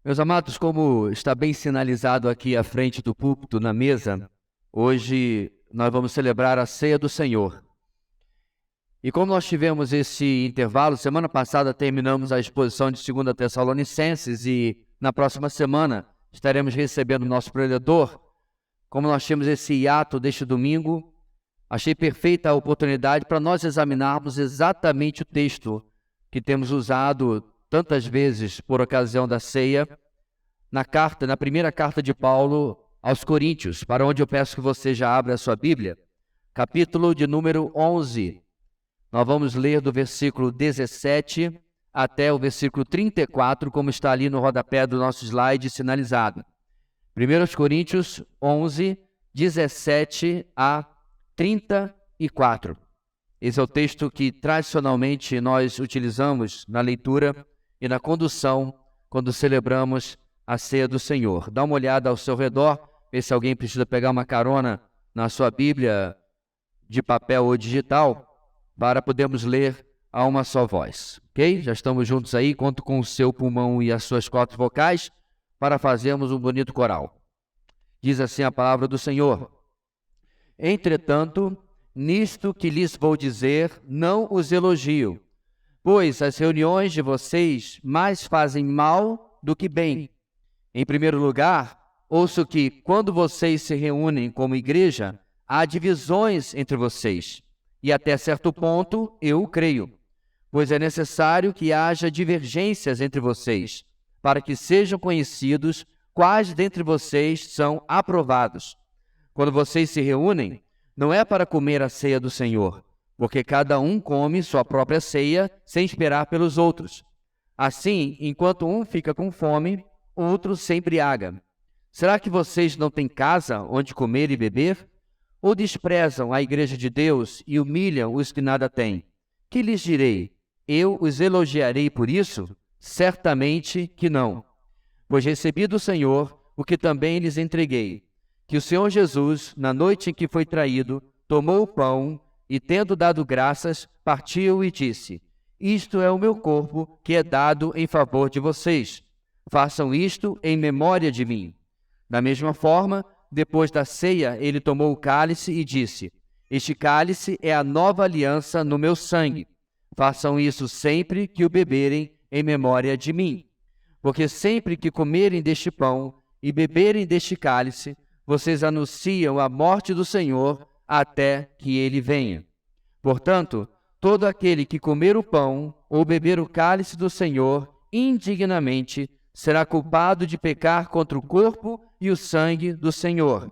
Meus amados, como está bem sinalizado aqui à frente do púlpito, na mesa, hoje nós vamos celebrar a Ceia do Senhor. E como nós tivemos esse intervalo, semana passada terminamos a exposição de 2 Tessalonicenses e na próxima semana estaremos recebendo o nosso preletor. Como nós temos esse hiato deste domingo, achei perfeita a oportunidade para nós examinarmos exatamente o texto que temos usado tantas vezes por ocasião da ceia, na primeira carta de Paulo aos Coríntios, para onde eu peço que você já abra a sua Bíblia, capítulo de número 11. Nós vamos ler do versículo 17 até o versículo 34, como está ali no rodapé do nosso slide sinalizado. 1 Coríntios 11, 17 a 34. Esse é o texto que tradicionalmente nós utilizamos na leitura e na condução quando celebramos a Ceia do Senhor. Dá uma olhada ao seu redor, vê se alguém precisa pegar uma carona na sua Bíblia de papel ou digital, para podermos ler a uma só voz. Ok? Já estamos juntos aí, conto com o seu pulmão e as suas cordas vocais para fazermos um bonito coral. Diz assim a palavra do Senhor: Entretanto, nisto que lhes vou dizer, não os elogio, pois as reuniões de vocês mais fazem mal do que bem. Em primeiro lugar, ouço que, quando vocês se reúnem como igreja, há divisões entre vocês. E até certo ponto eu o creio, pois é necessário que haja divergências entre vocês, para que sejam conhecidos quais dentre vocês são aprovados. Quando vocês se reúnem, não é para comer a ceia do Senhor, porque cada um come sua própria ceia sem esperar pelos outros. Assim, enquanto um fica com fome, o outro se embriaga. Será que vocês não têm casa onde comer e beber? Ou desprezam a igreja de Deus e humilham os que nada têm? Que lhes direi? Eu os elogiarei por isso? Certamente que não. Pois recebi do Senhor o que também lhes entreguei, que o Senhor Jesus, na noite em que foi traído, tomou o pão e, tendo dado graças, partiu e disse: Isto é o meu corpo, que é dado em favor de vocês. Façam isto em memória de mim. Da mesma forma, depois da ceia, ele tomou o cálice e disse: Este cálice é a nova aliança no meu sangue. Façam isso sempre que o beberem em memória de mim. Porque sempre que comerem deste pão e beberem deste cálice, vocês anunciam a morte do Senhor até que ele venha. Portanto, todo aquele que comer o pão ou beber o cálice do Senhor indignamente será culpado de pecar contra o corpo e o sangue do Senhor.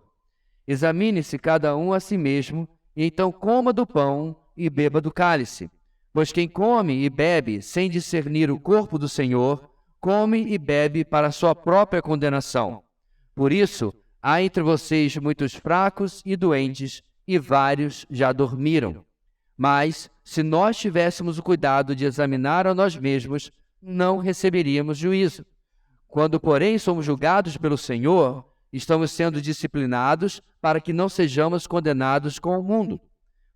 Examine-se cada um a si mesmo, e então coma do pão e beba do cálice. Pois quem come e bebe sem discernir o corpo do Senhor, come e bebe para a sua própria condenação. Por isso, há entre vocês muitos fracos e doentes, e vários já dormiram. Mas, se nós tivéssemos o cuidado de examinar a nós mesmos, não receberíamos juízo. Quando, porém, somos julgados pelo Senhor, estamos sendo disciplinados para que não sejamos condenados com o mundo.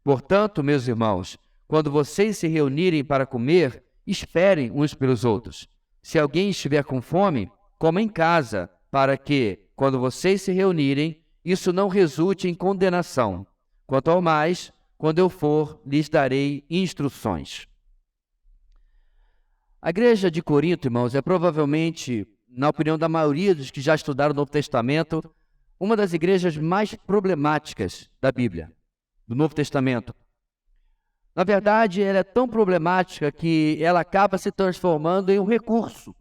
Portanto, meus irmãos, quando vocês se reunirem para comer, esperem uns pelos outros. Se alguém estiver com fome, coma em casa, para que, quando vocês se reunirem, isso não resulte em condenação. Quanto ao mais, quando eu for, lhes darei instruções. A igreja de Corinto, irmãos, é provavelmente, na opinião da maioria dos que já estudaram o Novo Testamento, uma das igrejas mais problemáticas da Bíblia, do Novo Testamento. Na verdade, ela é tão problemática que ela acaba se transformando em um recurso,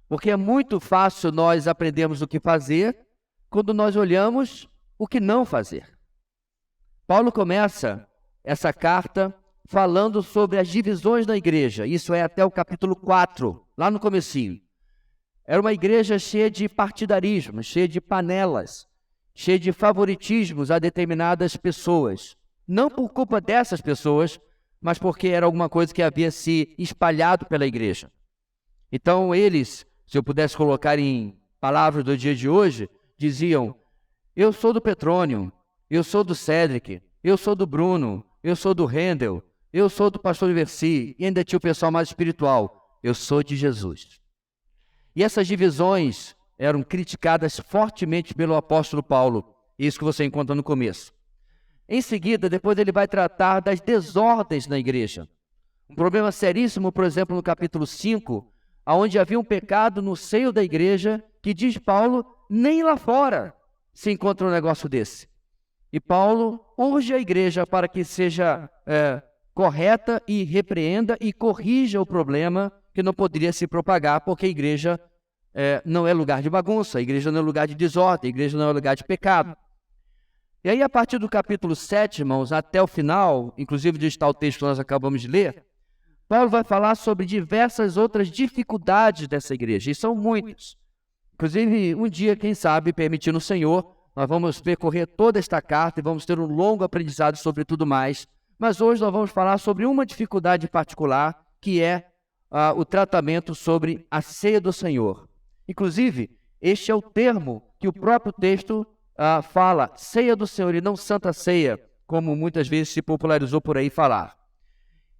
porque é muito fácil nós aprendermos o que fazer quando nós olhamos o que não fazer. Paulo começa essa carta falando sobre as divisões da igreja, isso é até o capítulo 4, lá no comecinho. Era uma igreja cheia de partidarismo, cheia de panelas, cheia de favoritismos a determinadas pessoas. Não por culpa dessas pessoas, mas porque era alguma coisa que havia se espalhado pela igreja. Então eles, se eu pudesse colocar em palavras do dia de hoje, diziam: eu sou do Petrônio, eu sou do Cédric, eu sou do Bruno, eu sou do Rendel, eu sou do pastor Versi, e ainda tinha o pessoal mais espiritual: eu sou de Jesus. E essas divisões eram criticadas fortemente pelo apóstolo Paulo, isso que você encontra no começo. Em seguida, depois ele vai tratar das desordens na igreja. Um problema seríssimo, por exemplo, no capítulo 5, onde havia um pecado no seio da igreja, que diz Paulo, nem lá fora se encontra um negócio desse. E Paulo urge a igreja para que seja correta e repreenda e corrija o problema que não poderia se propagar, porque a igreja não é lugar de bagunça, a igreja não é lugar de desordem, a igreja não é lugar de pecado. E aí, a partir do capítulo 7, irmãos, até o final, inclusive onde está o texto que nós acabamos de ler, Paulo vai falar sobre diversas outras dificuldades dessa igreja, e são muitas. Inclusive, um dia, quem sabe, permitindo o Senhor, nós vamos percorrer toda esta carta e vamos ter um longo aprendizado sobre tudo mais. Mas hoje nós vamos falar sobre uma dificuldade particular, que é o tratamento sobre a ceia do Senhor. Inclusive, este é o termo que o próprio texto fala, ceia do Senhor e não santa ceia, como muitas vezes se popularizou por aí falar.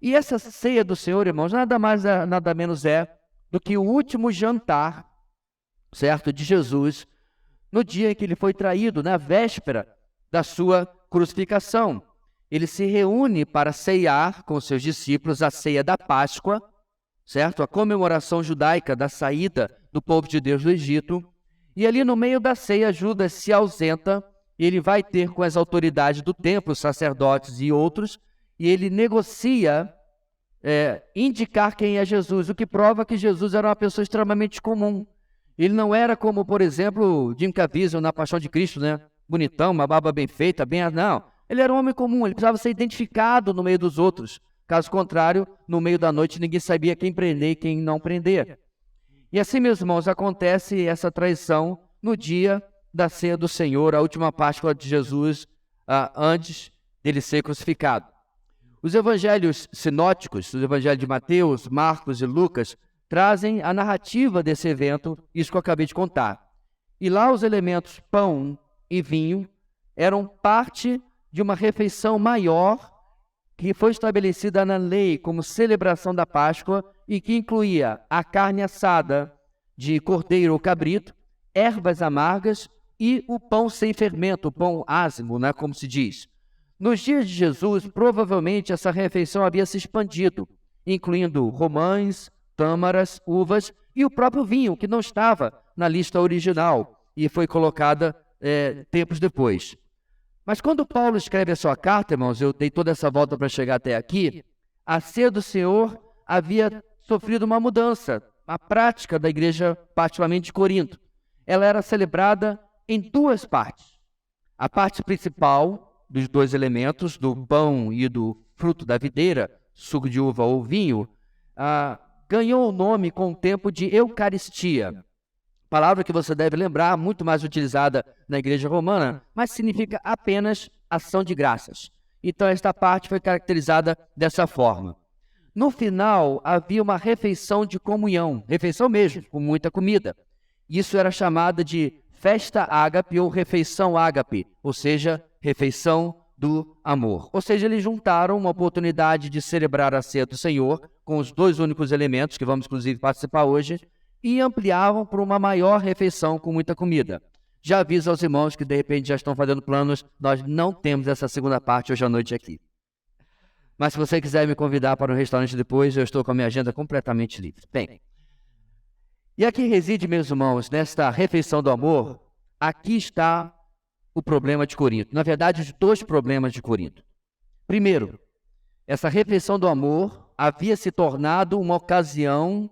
E essa ceia do Senhor, irmãos, nada mais, nada menos é do que o último jantar, certo, de Jesus, no dia em que ele foi traído, na véspera da sua crucificação. Ele se reúne para ceiar com seus discípulos a ceia da Páscoa, certo? A comemoração judaica da saída do povo de Deus do Egito. E ali no meio da ceia, Judas se ausenta, e ele vai ter com as autoridades do templo, sacerdotes e outros, e ele negocia indicar quem é Jesus, o que prova que Jesus era uma pessoa extremamente comum. Ele não era como, por exemplo, Jim Caviezel na Paixão de Cristo, né? Bonitão, uma barba bem feita, não. Ele era um homem comum, ele precisava ser identificado no meio dos outros. Caso contrário, no meio da noite ninguém sabia quem prender e quem não prender. E assim, meus irmãos, acontece essa traição no dia da ceia do Senhor, a última Páscoa de Jesus, antes dele ser crucificado. Os evangelhos sinóticos, os evangelhos de Mateus, Marcos e Lucas, trazem a narrativa desse evento, isso que eu acabei de contar. E lá os elementos pão e vinho eram parte de uma refeição maior que foi estabelecida na lei como celebração da Páscoa e que incluía a carne assada de cordeiro ou cabrito, ervas amargas e o pão sem fermento, o pão ázimo, né, como se diz. Nos dias de Jesus, provavelmente essa refeição havia se expandido, incluindo romães, tâmaras, uvas e o próprio vinho, que não estava na lista original e foi colocada tempos depois. Mas quando Paulo escreve a sua carta, irmãos, eu dei toda essa volta para chegar até aqui, a ceia do Senhor havia sofrido uma mudança, a prática da igreja, particularmente de Corinto. Ela era celebrada em duas partes. A parte principal dos dois elementos, do pão e do fruto da videira, suco de uva ou vinho, ganhou o nome com o tempo de Eucaristia. Palavra que você deve lembrar, muito mais utilizada na igreja romana, mas significa apenas ação de graças. Então, esta parte foi caracterizada dessa forma. No final, havia uma refeição de comunhão, refeição mesmo, com muita comida. Isso era chamada de festa ágape ou refeição ágape, ou seja, refeição do amor. Ou seja, eles juntaram uma oportunidade de celebrar a ceia do Senhor, com os dois únicos elementos que vamos, inclusive, participar hoje, e ampliavam para uma maior refeição com muita comida. Já aviso aos irmãos que, de repente, já estão fazendo planos, nós não temos essa segunda parte hoje à noite aqui. Mas se você quiser me convidar para um restaurante depois, eu estou com a minha agenda completamente livre. Bem, e aqui reside, meus irmãos, nesta refeição do amor, aqui está o problema de Corinto. Na verdade, os dois problemas de Corinto. Primeiro, essa refeição do amor havia se tornado uma ocasião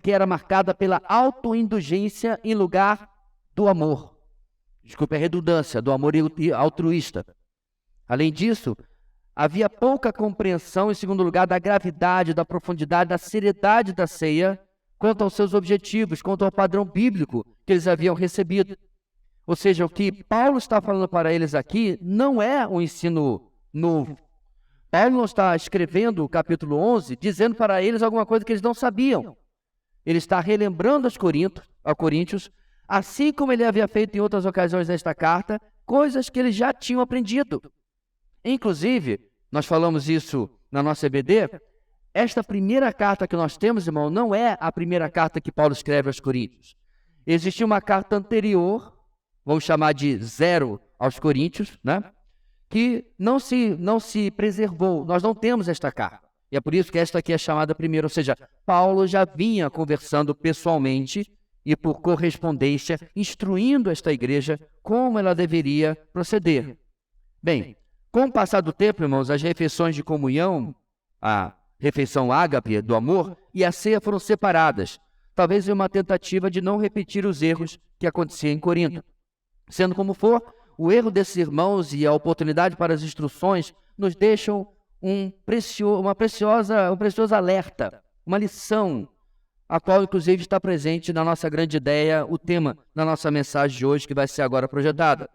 que era marcada pela autoindulgência em lugar do amor. Desculpe a redundância, do amor altruísta. Além disso, havia pouca compreensão, em segundo lugar, da gravidade, da profundidade, da seriedade da ceia, quanto aos seus objetivos, quanto ao padrão bíblico que eles haviam recebido. Ou seja, o que Paulo está falando para eles aqui não é um ensino novo. Paulo não está escrevendo o capítulo 11, dizendo para eles alguma coisa que eles não sabiam. Ele está relembrando aos coríntios, assim como ele havia feito em outras ocasiões nesta carta, coisas que eles já tinham aprendido. Inclusive, nós falamos isso na nossa EBD, esta primeira carta que nós temos, irmão, não é a primeira carta que Paulo escreve aos Coríntios. Existia uma carta anterior, vamos chamar de 0 aos Coríntios, né? Que não se preservou. Nós não temos esta carta. E é por isso que esta aqui é chamada primeira. Ou seja, Paulo já vinha conversando pessoalmente e por correspondência, instruindo esta igreja como ela deveria proceder. Bem, com o passar do tempo, irmãos, as refeições de comunhão, a refeição ágape do amor e a ceia foram separadas, talvez em uma tentativa de não repetir os erros que aconteciam em Corinto. Sendo como for, o erro desses irmãos e a oportunidade para as instruções nos deixam um precioso alerta, uma lição, a qual inclusive está presente na nossa grande ideia, o tema da nossa mensagem de hoje, que vai ser agora projetada.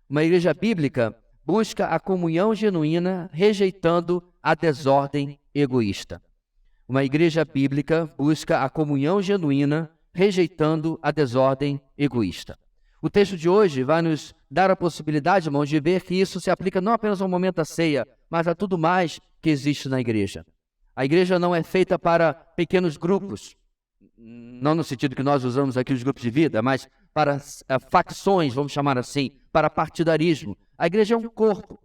Uma igreja bíblica busca a comunhão genuína, rejeitando a desordem egoísta. Uma igreja bíblica busca a comunhão genuína, rejeitando a desordem egoísta. O texto de hoje vai nos dar a possibilidade, irmãos, de ver que isso se aplica não apenas ao momento da ceia, mas a tudo mais que existe na igreja. A igreja não é feita para pequenos grupos, não no sentido que nós usamos aqui os grupos de vida, mas para facções, vamos chamar assim, para partidarismo. A igreja é um corpo,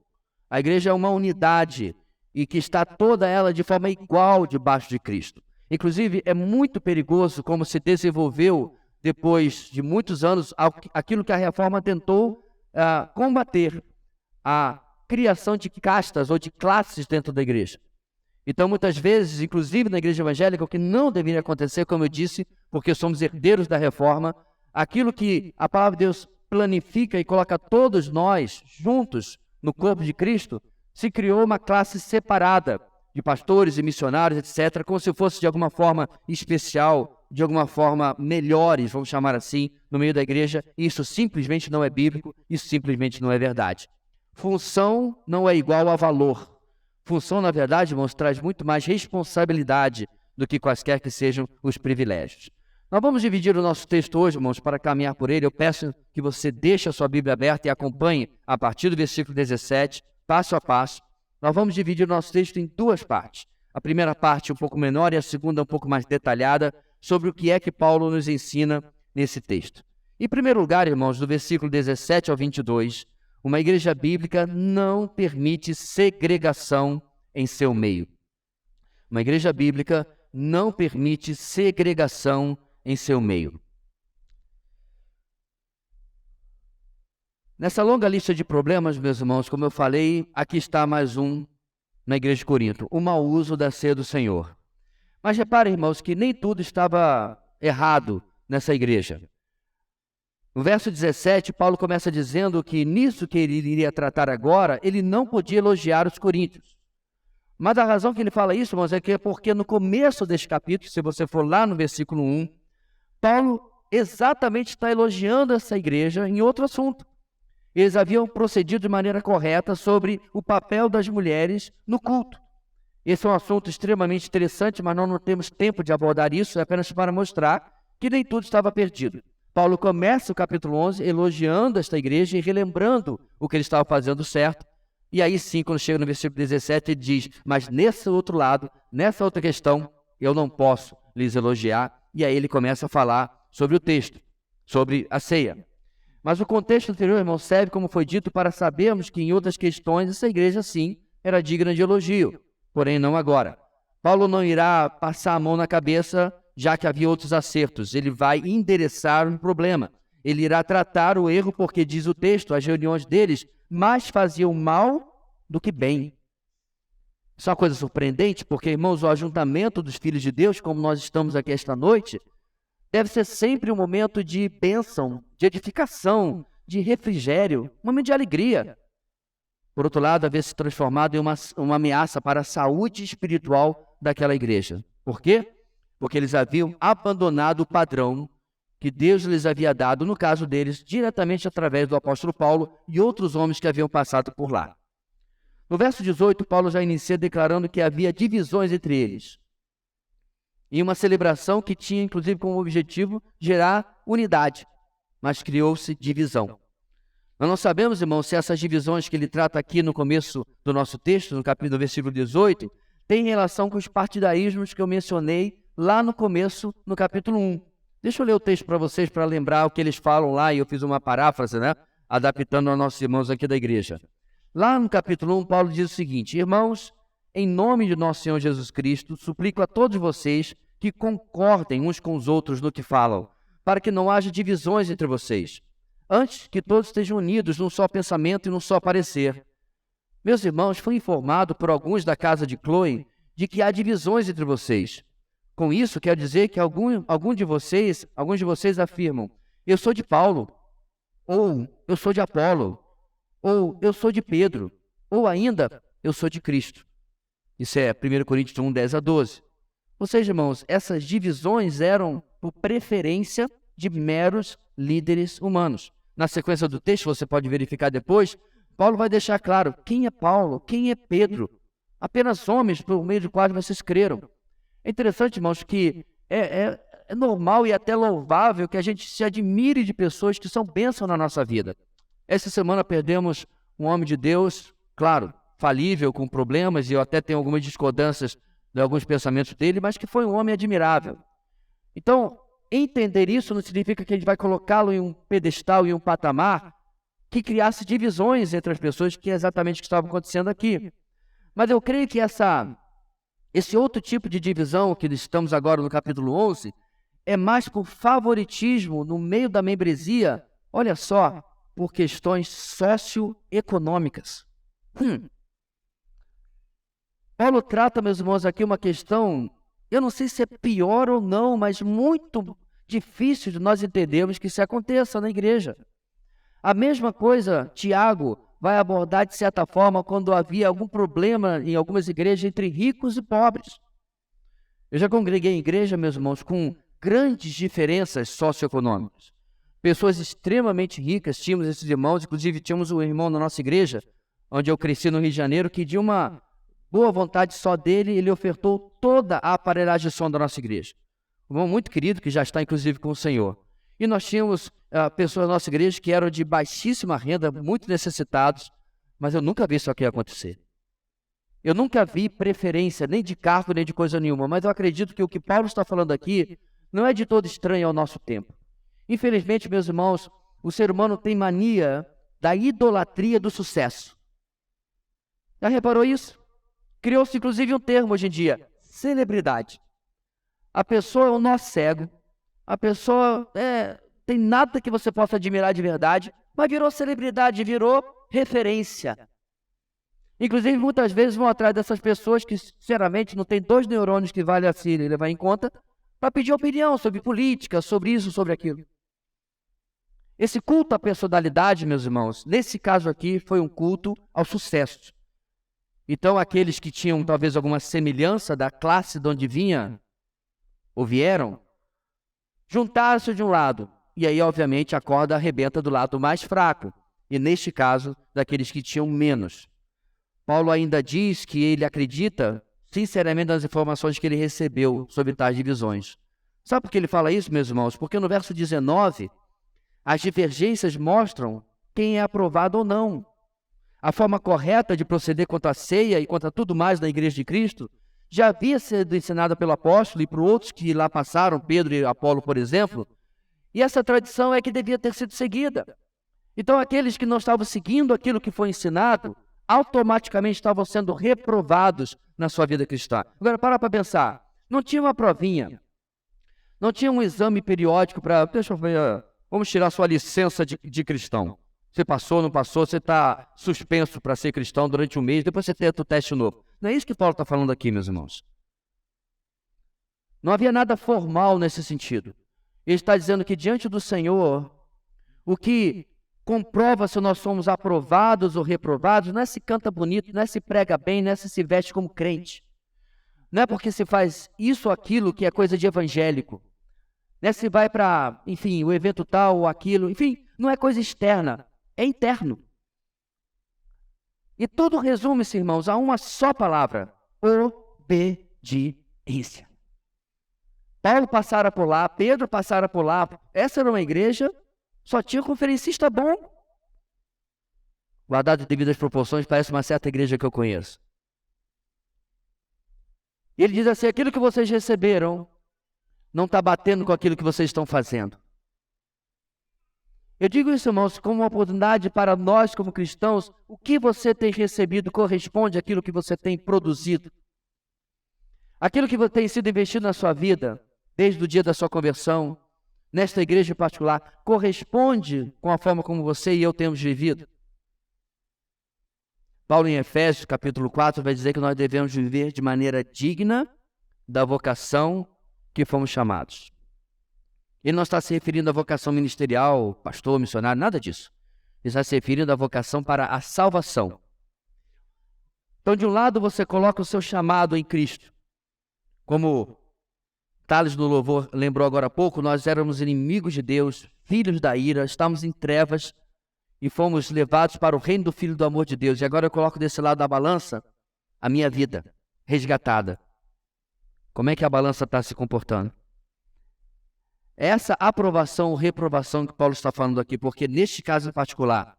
a igreja é uma unidade e que está toda ela de forma igual debaixo de Cristo. Inclusive, é muito perigoso como se desenvolveu, depois de muitos anos, aquilo que a Reforma tentou combater, a criação de castas ou de classes dentro da igreja. Então, muitas vezes, inclusive na igreja evangélica, o que não deveria acontecer, como eu disse, porque somos herdeiros da Reforma, aquilo que a palavra de Deus planifica e coloca todos nós juntos no corpo de Cristo, se criou uma classe separada de pastores e missionários, etc., como se fosse de alguma forma especial, de alguma forma melhores, vamos chamar assim, no meio da igreja. Isso simplesmente não é bíblico, isso simplesmente não é verdade. Função não é igual a valor. Função, na verdade, irmãos, traz muito mais responsabilidade do que quaisquer que sejam os privilégios. Nós vamos dividir o nosso texto hoje, irmãos, para caminhar por ele. Eu peço que você deixe a sua Bíblia aberta e acompanhe a partir do versículo 17, passo a passo. Nós vamos dividir o nosso texto em duas partes. A primeira parte um pouco menor e a segunda um pouco mais detalhada sobre o que é que Paulo nos ensina nesse texto. Em primeiro lugar, irmãos, do versículo 17 ao 22, uma igreja bíblica não permite segregação em seu meio. Uma igreja bíblica não permite segregação em seu meio. Nessa longa lista de problemas, meus irmãos, como eu falei, aqui está mais um na igreja de Corinto, o mau uso da ceia do Senhor. Mas reparem, irmãos, que nem tudo estava errado nessa igreja. No verso 17, Paulo começa dizendo que nisso que ele iria tratar agora, ele não podia elogiar os coríntios. Mas a razão que ele fala isso, irmãos, é que porque no começo deste capítulo, se você for lá no versículo 1, Paulo exatamente está elogiando essa igreja em outro assunto. Eles haviam procedido de maneira correta sobre o papel das mulheres no culto. Esse é um assunto extremamente interessante, mas nós não temos tempo de abordar isso, é apenas para mostrar que nem tudo estava perdido. Paulo começa o capítulo 11 elogiando esta igreja e relembrando o que ele estava fazendo certo. E aí sim, quando chega no versículo 17, ele diz, mas nesse outro lado, nessa outra questão, eu não posso lhes elogiar. E aí ele começa a falar sobre o texto, sobre a ceia. Mas o contexto anterior, irmão, serve, como foi dito, para sabermos que em outras questões essa igreja, sim, era digna de elogio, porém não agora. Paulo não irá passar a mão na cabeça, já que havia outros acertos. Ele vai endereçar um problema. Ele irá tratar o erro, porque, diz o texto, as reuniões deles mais faziam mal do que bem. Isso é uma coisa surpreendente, porque, irmãos, o ajuntamento dos filhos de Deus, como nós estamos aqui esta noite, deve ser sempre um momento de bênção, de edificação, de refrigério, um momento de alegria. Por outro lado, havia se transformado em uma ameaça para a saúde espiritual daquela igreja. Por quê? Porque eles haviam abandonado o padrão que Deus lhes havia dado, no caso deles, diretamente através do apóstolo Paulo e outros homens que haviam passado por lá. No verso 18, Paulo já inicia declarando que havia divisões entre eles, em uma celebração que tinha, inclusive, como objetivo gerar unidade, mas criou-se divisão. Nós não sabemos, irmãos, se essas divisões que ele trata aqui no começo do nosso texto, no capítulo, versículo 18, tem relação com os partidaísmos que eu mencionei lá no começo, no capítulo 1. Deixa eu ler o texto para vocês, para lembrar o que eles falam lá, e eu fiz uma paráfrase, né? Adaptando aos nossos irmãos aqui da igreja. Lá no capítulo 1, Paulo diz o seguinte: irmãos, em nome de nosso Senhor Jesus Cristo, suplico a todos vocês que concordem uns com os outros no que falam, para que não haja divisões entre vocês. Antes, que todos estejam unidos num só pensamento e num só parecer. Meus irmãos, fui informado por alguns da casa de Cloe de que há divisões entre vocês. Com isso, quero dizer que alguns de vocês afirmam: eu sou de Paulo, ou eu sou de Apolo, ou eu sou de Pedro, ou ainda, eu sou de Cristo. Isso é 1 Coríntios 1, 10 a 12. Ou seja, irmãos, essas divisões eram por preferência de meros líderes humanos. Na sequência do texto, você pode verificar depois, Paulo vai deixar claro quem é Paulo, quem é Pedro. Apenas homens por meio de quais vocês creram. É interessante, irmãos, que é normal e até louvável que a gente se admire de pessoas que são bênção na nossa vida. Essa semana perdemos um homem de Deus, claro, falível, com problemas, e eu até tenho algumas discordâncias de alguns pensamentos dele, mas que foi um homem admirável. Então, entender isso não significa que a gente vai colocá-lo em um pedestal, em um patamar, que criasse divisões entre as pessoas, que é exatamente o que estava acontecendo aqui. Mas eu creio que esse outro tipo de divisão que estamos agora no capítulo 11 é mais por favoritismo no meio da membresia, olha só, por questões socioeconômicas. Paulo trata, meus irmãos, aqui uma questão, eu não sei se é pior ou não, mas muito difícil de nós entendermos que isso aconteça na igreja. A mesma coisa, Tiago vai abordar de certa forma quando havia algum problema em algumas igrejas entre ricos e pobres. Eu já congreguei em igreja, meus irmãos, com grandes diferenças socioeconômicas. Pessoas extremamente ricas, tínhamos esses irmãos, inclusive tínhamos um irmão na nossa igreja, onde eu cresci no Rio de Janeiro, que de uma boa vontade só dele, ele ofertou toda a aparelhagem de som da nossa igreja. Um irmão muito querido, que já está inclusive com o Senhor. E nós tínhamos pessoas na nossa igreja que eram de baixíssima renda, muito necessitados, mas eu nunca vi isso aqui acontecer. Eu nunca vi preferência nem de cargo, nem de coisa nenhuma, mas eu acredito que o que Paulo está falando aqui não é de todo estranho ao nosso tempo. Infelizmente, meus irmãos, o ser humano tem mania da idolatria do sucesso. Já reparou isso? Criou-se inclusive um termo hoje em dia, celebridade. A pessoa é um nó cego, a pessoa tem nada que você possa admirar de verdade, mas virou celebridade, virou referência. Inclusive, muitas vezes vão atrás dessas pessoas que, sinceramente, não tem 2 neurônios que vale a se levar em conta, para pedir opinião sobre política, sobre isso, sobre aquilo. Esse culto à personalidade, meus irmãos, nesse caso aqui, foi um culto ao sucesso. Então, aqueles que tinham talvez alguma semelhança da classe de onde vinha ou vieram, juntaram-se de um lado, e aí, obviamente, a corda arrebenta do lado mais fraco, e neste caso, daqueles que tinham menos. Paulo ainda diz que ele acredita, sinceramente, nas informações que ele recebeu sobre tais divisões. Sabe por que ele fala isso, meus irmãos? Porque no verso 19, as divergências mostram quem é aprovado ou não. A forma correta de proceder contra a ceia e contra tudo mais na igreja de Cristo já havia sido ensinada pelo apóstolo e por outros que lá passaram, Pedro e Apolo, por exemplo, e essa tradição é que devia ter sido seguida. Então, aqueles que não estavam seguindo aquilo que foi ensinado, automaticamente estavam sendo reprovados na sua vida cristã. Agora, para pensar, não tinha uma provinha, não tinha um exame periódico para, deixa eu ver, vamos tirar sua licença de cristão. Você passou, não passou, você está suspenso para ser cristão durante um mês, depois você tenta o teste novo. Não é isso que Paulo está falando aqui, meus irmãos. Não havia nada formal nesse sentido. Ele está dizendo que diante do Senhor, o que comprova se nós somos aprovados ou reprovados, não é se canta bonito, não é se prega bem, não é se veste como crente. Não é porque se faz isso ou aquilo que é coisa de evangélico. Não é se vai para, enfim, o evento tal ou aquilo, enfim, não é coisa externa, é interno. E tudo resume-se, irmãos, a uma só palavra: obediência. Paulo passara por lá, Pedro passara por lá, essa era uma igreja, só tinha conferencista bom. Guardado em devidas proporções, parece uma certa igreja que eu conheço. E ele diz assim, aquilo que vocês receberam não está batendo com aquilo que vocês estão fazendo. Eu digo isso, irmãos, como uma oportunidade para nós, como cristãos, o que você tem recebido corresponde àquilo que você tem produzido. Aquilo que tem sido investido na sua vida, desde o dia da sua conversão, nesta igreja em particular, corresponde com a forma como você e eu temos vivido. Paulo, em Efésios, capítulo 4, vai dizer que nós devemos viver de maneira digna da vocação que fomos chamados. Ele não está se referindo à vocação ministerial, pastor, missionário, nada disso. Ele está se referindo à vocação para a salvação. Então, de um lado, você coloca o seu chamado em Cristo. Como Thales no louvor lembrou agora há pouco, nós éramos inimigos de Deus, filhos da ira, estávamos em trevas e fomos levados para o reino do Filho do amor de Deus. E agora eu coloco desse lado da balança a minha vida resgatada. Como é que a balança está se comportando? Essa aprovação ou reprovação que Paulo está falando aqui, porque neste caso em particular,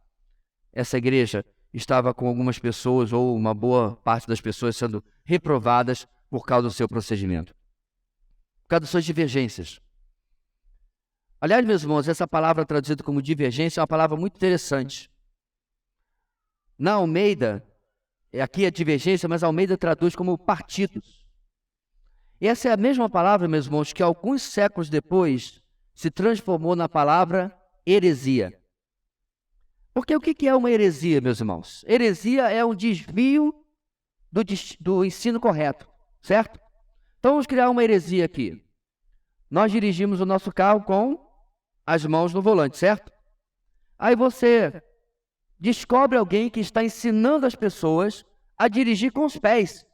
essa igreja estava com algumas pessoas, ou uma boa parte das pessoas sendo reprovadas por causa do seu procedimento, por causa das suas divergências. Aliás, meus irmãos, essa palavra traduzida como divergência é uma palavra muito interessante. Na Almeida, aqui é divergência, mas a Almeida traduz como partidos. E essa é a mesma palavra, meus irmãos, que alguns séculos depois se transformou na palavra heresia. Porque o que é uma heresia, meus irmãos? Heresia é um desvio do ensino correto, certo? Então vamos criar uma heresia aqui. Nós dirigimos o nosso carro com as mãos no volante, certo? Aí você descobre alguém que está ensinando as pessoas a dirigir com os pés.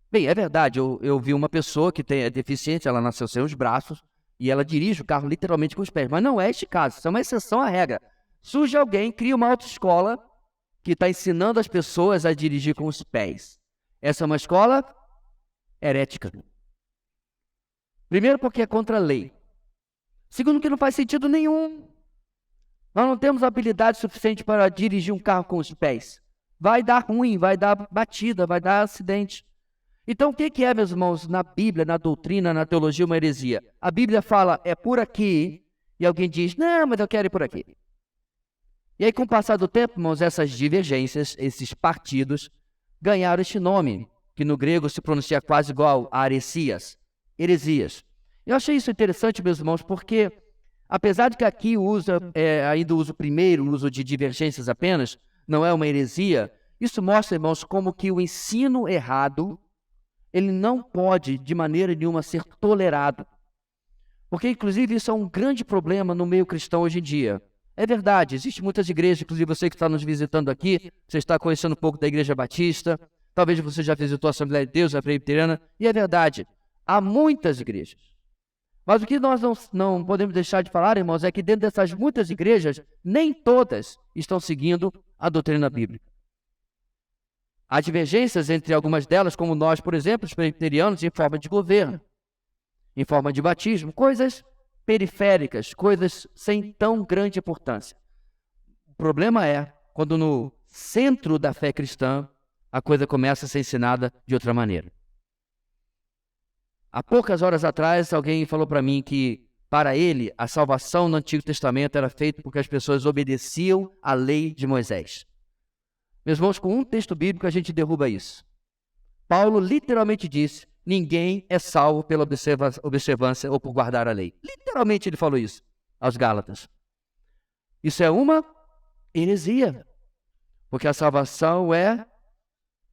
Bem, é verdade, eu vi uma pessoa que é deficiente, ela nasceu sem os braços, e ela dirige o carro literalmente com os pés. Mas não é este caso, isso é uma exceção à regra. Surge alguém, cria uma autoescola que está ensinando as pessoas a dirigir com os pés. Essa é uma escola herética. Primeiro, porque é contra a lei. Segundo, que não faz sentido nenhum. Nós não temos habilidade suficiente para dirigir um carro com os pés. Vai dar ruim, vai dar batida, vai dar acidente. Então, o que é, meus irmãos, na Bíblia, na doutrina, na teologia, uma heresia? A Bíblia fala, é por aqui, e alguém diz, não, mas eu quero ir por aqui. E aí, com o passar do tempo, irmãos, essas divergências, esses partidos, ganharam este nome, que no grego se pronuncia quase igual a heresias. Eu achei isso interessante, meus irmãos, porque, apesar de que aqui ainda usa o primeiro, o uso de divergências apenas, não é uma heresia, isso mostra, irmãos, como que o ensino errado, ele não pode, de maneira nenhuma, ser tolerado. Porque, inclusive, isso é um grande problema no meio cristão hoje em dia. É verdade, existem muitas igrejas, inclusive você que está nos visitando aqui, você está conhecendo um pouco da Igreja Batista, talvez você já visitou a Assembleia de Deus, a Presbiteriana, e é verdade, há muitas igrejas. Mas o que nós não podemos deixar de falar, irmãos, é que dentro dessas muitas igrejas, nem todas estão seguindo a doutrina bíblica. Há divergências entre algumas delas, como nós, por exemplo, os presbiterianos, em forma de governo, em forma de batismo, coisas periféricas, coisas sem tão grande importância. O problema é quando no centro da fé cristã a coisa começa a ser ensinada de outra maneira. Há poucas horas atrás, alguém falou para mim que, para ele, a salvação no Antigo Testamento era feita porque as pessoas obedeciam à lei de Moisés. Meus irmãos, com um texto bíblico a gente derruba isso. Paulo literalmente disse, ninguém é salvo pela observância ou por guardar a lei. Literalmente ele falou isso aos Gálatas. Isso é uma heresia, porque a salvação é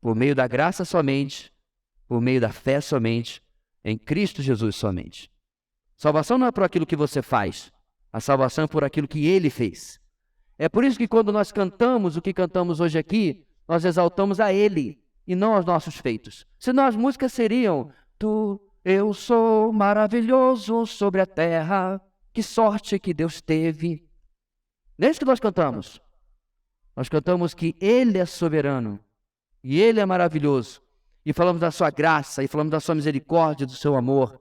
por meio da graça somente, por meio da fé somente, em Cristo Jesus somente. Salvação não é por aquilo que você faz, a salvação é por aquilo que Ele fez. É por isso que quando nós cantamos o que cantamos hoje aqui, nós exaltamos a Ele e não aos nossos feitos. Senão as músicas seriam, eu sou maravilhoso sobre a terra, que sorte que Deus teve. Não é isso que nós cantamos. Nós cantamos que Ele é soberano e Ele é maravilhoso. E falamos da sua graça, e falamos da sua misericórdia, do seu amor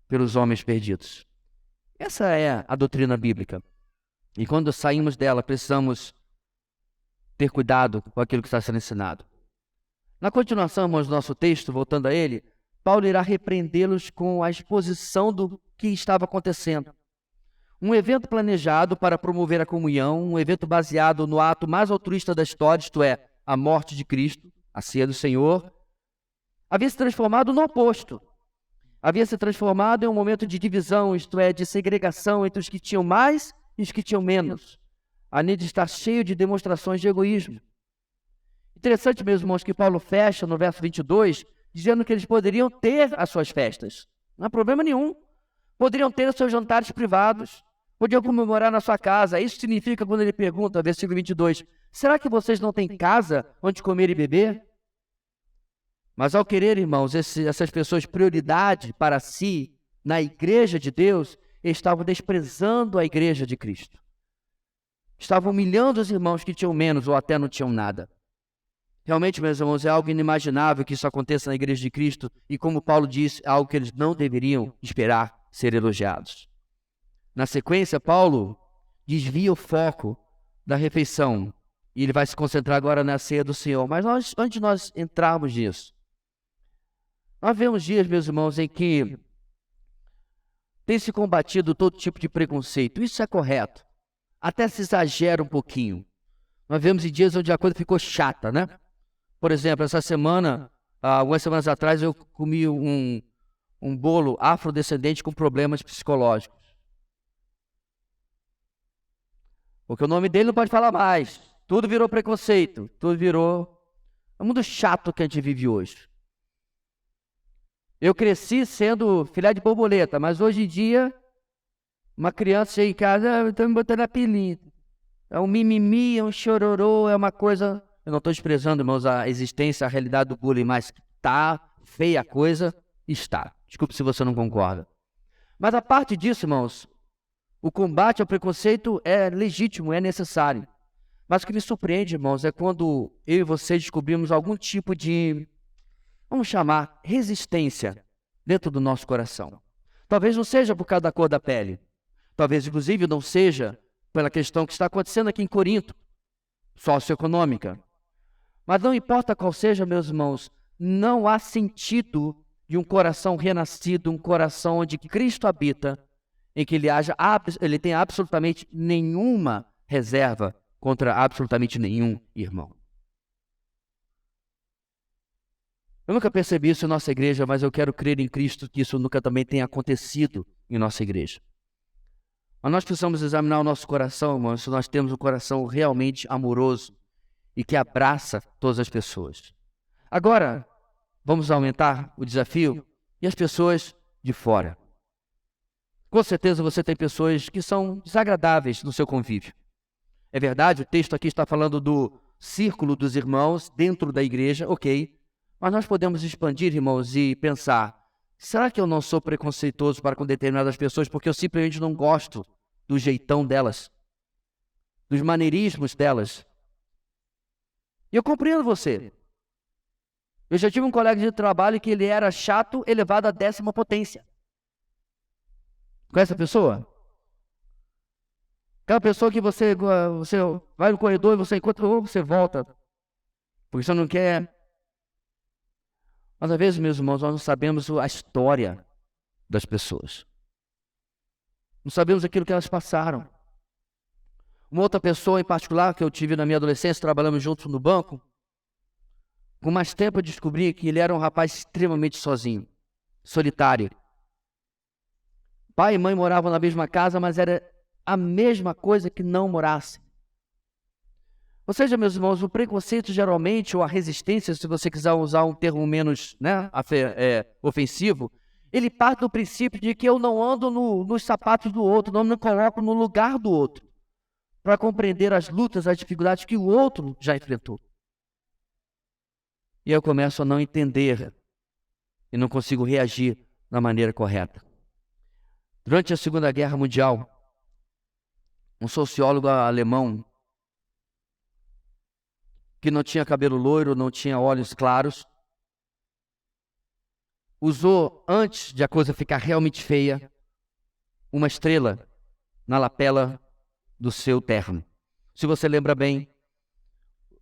pelos homens perdidos. Essa é a doutrina bíblica. E quando saímos dela, precisamos ter cuidado com aquilo que está sendo ensinado. Na continuação, irmãos, do nosso texto, voltando a ele, Paulo irá repreendê-los com a exposição do que estava acontecendo. Um evento planejado para promover a comunhão, um evento baseado no ato mais altruísta da história, isto é, a morte de Cristo, a ceia do Senhor, havia se transformado no oposto. Havia se transformado em um momento de divisão, isto é, de segregação entre os que tinham mais e os que tinham menos. Além de estar cheio de demonstrações de egoísmo. Interessante, meus irmãos, que Paulo fecha no verso 22, dizendo que eles poderiam ter as suas festas. Não há problema nenhum. Poderiam ter os seus jantares privados. Podiam comemorar na sua casa. Isso significa quando ele pergunta, versículo 22, será que vocês não têm casa onde comer e beber? Mas ao querer, irmãos, essas pessoas prioridade para si na igreja de Deus, estavam desprezando a igreja de Cristo. Estavam humilhando os irmãos que tinham menos ou até não tinham nada. Realmente, meus irmãos, é algo inimaginável que isso aconteça na igreja de Cristo e, como Paulo disse, é algo que eles não deveriam esperar ser elogiados. Na sequência, Paulo desvia o foco da refeição e ele vai se concentrar agora na ceia do Senhor. Mas antes de nós entrarmos nisso, nós vemos dias, meus irmãos, em que tem se combatido todo tipo de preconceito. Isso é correto. Até se exagera um pouquinho. Nós vemos em dias onde a coisa ficou chata, né? Por exemplo, essa semana, algumas semanas atrás, eu comi um bolo afrodescendente com problemas psicológicos. Porque o nome dele não pode falar mais. Tudo virou preconceito. Tudo virou... É um mundo chato que a gente vive hoje. Eu cresci sendo filé de borboleta, mas hoje em dia, uma criança chega em casa, estão me botando apelido. É um mimimi, é um chororô, é uma coisa... Eu não estou desprezando, irmãos, a existência, a realidade do bullying, mas está feia a coisa, está. Desculpe se você não concorda. Mas a parte disso, irmãos, o combate ao preconceito é legítimo, é necessário. Mas o que me surpreende, irmãos, é quando eu e você descobrimos algum tipo de, vamos chamar, resistência dentro do nosso coração. Talvez não seja por causa da cor da pele. Talvez, inclusive, não seja pela questão que está acontecendo aqui em Corinto, socioeconômica. Mas não importa qual seja, meus irmãos, não há sentido de um coração renascido, um coração onde Cristo habita, em que ele tenha absolutamente nenhuma reserva contra absolutamente nenhum irmão. Eu nunca percebi isso em nossa igreja, mas eu quero crer em Cristo que isso nunca também tenha acontecido em nossa igreja. Mas nós precisamos examinar o nosso coração, irmãos, se nós temos um coração realmente amoroso e que abraça todas as pessoas. Agora, vamos aumentar o desafio e as pessoas de fora. Com certeza você tem pessoas que são desagradáveis no seu convívio. É verdade, o texto aqui está falando do círculo dos irmãos dentro da igreja, ok. Mas nós podemos expandir, irmãos, e pensar, será que eu não sou preconceituoso para com determinadas pessoas porque eu simplesmente não gosto do jeitão delas, dos maneirismos delas? E eu compreendo você. Eu já tive um colega de trabalho que ele era chato elevado à 10ª potência. Conhece essa pessoa? Aquela pessoa que você vai no corredor e você encontra ou você volta, porque você não quer. Mas às vezes, meus irmãos, nós não sabemos a história das pessoas. Não sabemos aquilo que elas passaram. Uma outra pessoa em particular que eu tive na minha adolescência, trabalhamos juntos no banco, com mais tempo eu descobri que ele era um rapaz extremamente sozinho, solitário. Pai e mãe moravam na mesma casa, mas era a mesma coisa que não morassem. Ou seja, meus irmãos, o preconceito geralmente, ou a resistência, se você quiser usar um termo menos ofensivo, ele parte do princípio de que eu não ando nos sapatos do outro, não me coloco no lugar do outro, para compreender as lutas, as dificuldades que o outro já enfrentou. E eu começo a não entender e não consigo reagir da maneira correta. Durante a Segunda Guerra Mundial, um sociólogo alemão que não tinha cabelo loiro, não tinha olhos claros, usou, antes de a coisa ficar realmente feia, uma estrela na lapela do seu terno. Se você lembra bem,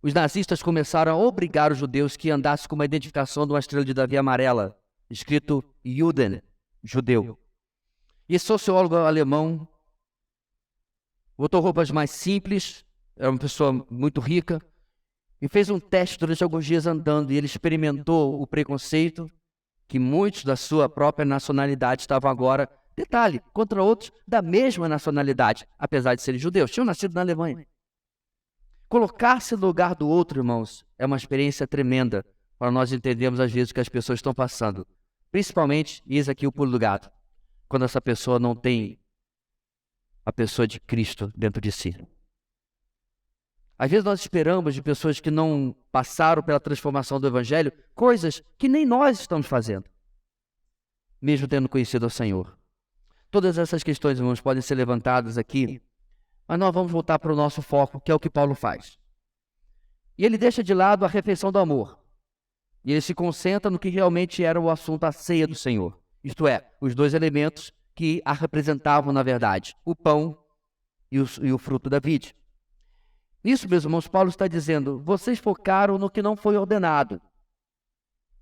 os nazistas começaram a obrigar os judeus que andassem com uma identificação de uma estrela de Davi amarela escrito Juden, judeu. E esse sociólogo alemão botou roupas mais simples, era uma pessoa muito rica, e fez um teste durante alguns dias andando, e ele experimentou o preconceito que muitos da sua própria nacionalidade estavam agora, detalhe, contra outros da mesma nacionalidade, apesar de serem judeus, tinham nascido na Alemanha. Colocar-se no lugar do outro, irmãos, é uma experiência tremenda para nós entendermos às vezes o que as pessoas estão passando. Principalmente, eis aqui o pulo do gato, quando essa pessoa não tem a pessoa de Cristo dentro de si. Às vezes nós esperamos de pessoas que não passaram pela transformação do Evangelho coisas que nem nós estamos fazendo, mesmo tendo conhecido o Senhor. Todas essas questões, irmãos, podem ser levantadas aqui, mas nós vamos voltar para o nosso foco, que é o que Paulo faz. E ele deixa de lado a refeição do amor. E ele se concentra no que realmente era o assunto, a ceia do Senhor. Isto é, os dois elementos que a representavam na verdade, o pão e o fruto da vide. Nisso, meus irmãos, Paulo está dizendo, vocês focaram no que não foi ordenado.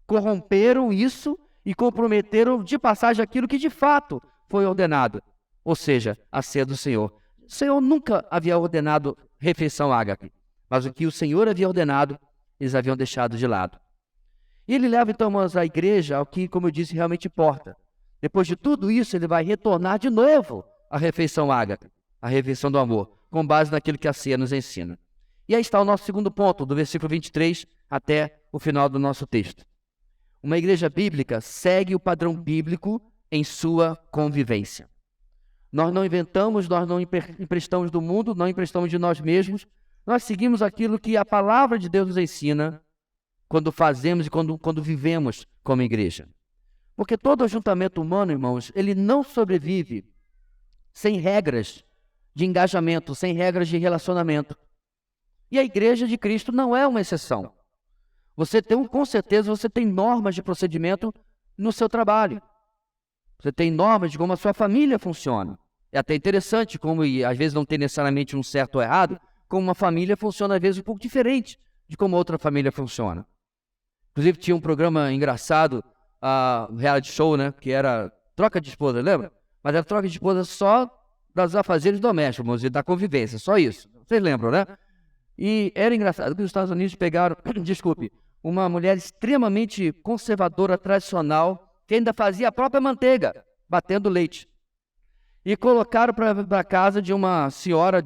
Corromperam isso e comprometeram de passagem aquilo que de fato foi ordenado. Ou seja, a ceia do Senhor. O Senhor nunca havia ordenado refeição ágape, mas o que o Senhor havia ordenado, eles haviam deixado de lado. E ele leva, então, irmãos, a igreja ao que, como eu disse, realmente importa. Depois de tudo isso, ele vai retornar de novo à refeição ágape, a refeição do amor, com base naquilo que a ceia nos ensina. E aí está o nosso segundo ponto, do versículo 23 até o final do nosso texto. Uma igreja bíblica segue o padrão bíblico em sua convivência. Nós não inventamos, nós não emprestamos do mundo, não emprestamos de nós mesmos, nós seguimos aquilo que a palavra de Deus nos ensina quando fazemos e quando vivemos como igreja. Porque todo ajuntamento humano, irmãos, ele não sobrevive sem regras de engajamento, sem regras de relacionamento. E a igreja de Cristo não é uma exceção. Com certeza, você tem normas de procedimento no seu trabalho. Você tem normas de como a sua família funciona. É até interessante como, e às vezes não tem necessariamente um certo ou errado, como uma família funciona às vezes um pouco diferente de como outra família funciona. Inclusive tinha um programa engraçado, reality show, né, que era troca de esposa, lembra? Mas era troca de esposa só das afazeres domésticos, vamos dizer, da convivência, só isso. Vocês lembram, né? E era engraçado que os Estados Unidos pegaram, uma mulher extremamente conservadora, tradicional, que ainda fazia a própria manteiga, batendo leite. E colocaram para a casa de uma senhora,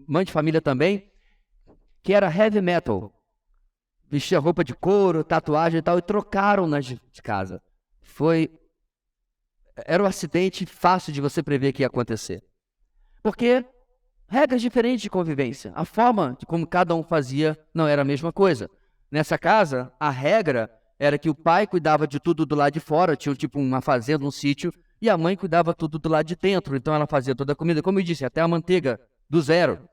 mãe de família também, que era heavy metal. Vestia roupa de couro, tatuagem e tal, e trocaram de casa. Era um acidente fácil de você prever que ia acontecer. Porque regras diferentes de convivência. A forma de como cada um fazia não era a mesma coisa. Nessa casa, a regra era que o pai cuidava de tudo do lado de fora, tinha tipo uma fazenda, um sítio, e a mãe cuidava tudo do lado de dentro. Então ela fazia toda a comida, como eu disse, até a manteiga, do zero.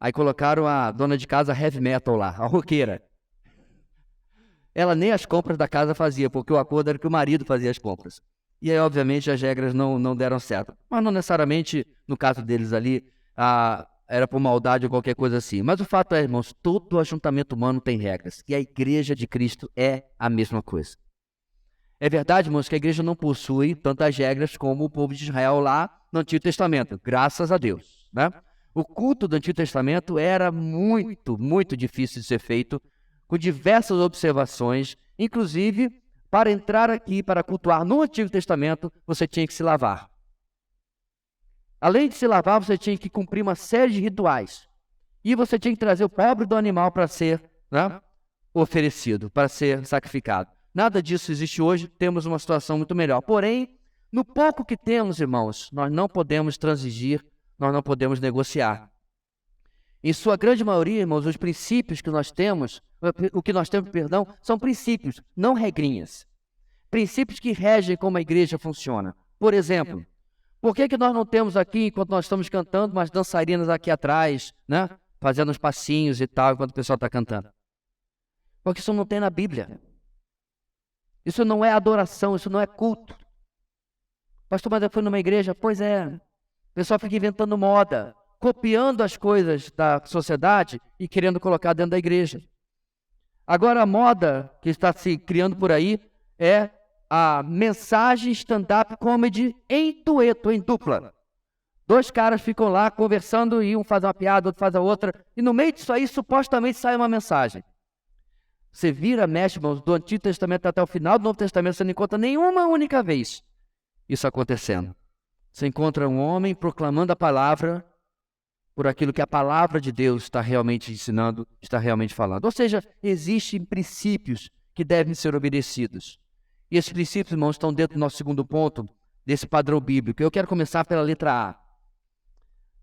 Aí colocaram a dona de casa heavy metal lá, a roqueira. Ela nem as compras da casa fazia, porque o acordo era que o marido fazia as compras. E aí, obviamente, as regras não deram certo. Mas não necessariamente, no caso deles ali, era por maldade ou qualquer coisa assim. Mas o fato é, irmãos, todo ajuntamento humano tem regras. E a igreja de Cristo é a mesma coisa. É verdade, irmãos, que a igreja não possui tantas regras como o povo de Israel lá no Antigo Testamento. Graças a Deus, né? O culto do Antigo Testamento era muito, muito difícil de ser feito, com diversas observações, inclusive, para entrar aqui, para cultuar no Antigo Testamento, você tinha que se lavar. Além de se lavar, você tinha que cumprir uma série de rituais. E você tinha que trazer o pobre do animal para ser, né, oferecido, para ser sacrificado. Nada disso existe hoje, temos uma situação muito melhor. Porém, no pouco que temos, irmãos, nós não podemos transigir, nós não podemos negociar. Em sua grande maioria, irmãos, os princípios que nós temos, são princípios, não regrinhas. Princípios que regem como a igreja funciona. Por exemplo, por que nós não temos aqui, enquanto nós estamos cantando, umas dançarinas aqui atrás, né? Fazendo uns passinhos e tal, enquanto o pessoal está cantando? Porque isso não tem na Bíblia. Isso não é adoração, isso não é culto. Pastor, mas eu fui numa igreja? Pois é. O pessoal fica inventando moda, copiando as coisas da sociedade e querendo colocar dentro da igreja. Agora a moda que está se criando por aí é a mensagem stand-up comedy em dueto, em dupla. Dois caras ficam lá conversando e um faz uma piada, outro faz a outra, e no meio disso aí supostamente sai uma mensagem. Você vira, mexe, irmãos, do Antigo Testamento até o final do Novo Testamento, você não encontra nenhuma única vez isso acontecendo. Você encontra um homem proclamando a palavra por aquilo que a palavra de Deus está realmente ensinando, está realmente falando. Ou seja, existem princípios que devem ser obedecidos. E esses princípios, irmãos, estão dentro do nosso segundo ponto, desse padrão bíblico. Eu quero começar pela letra A.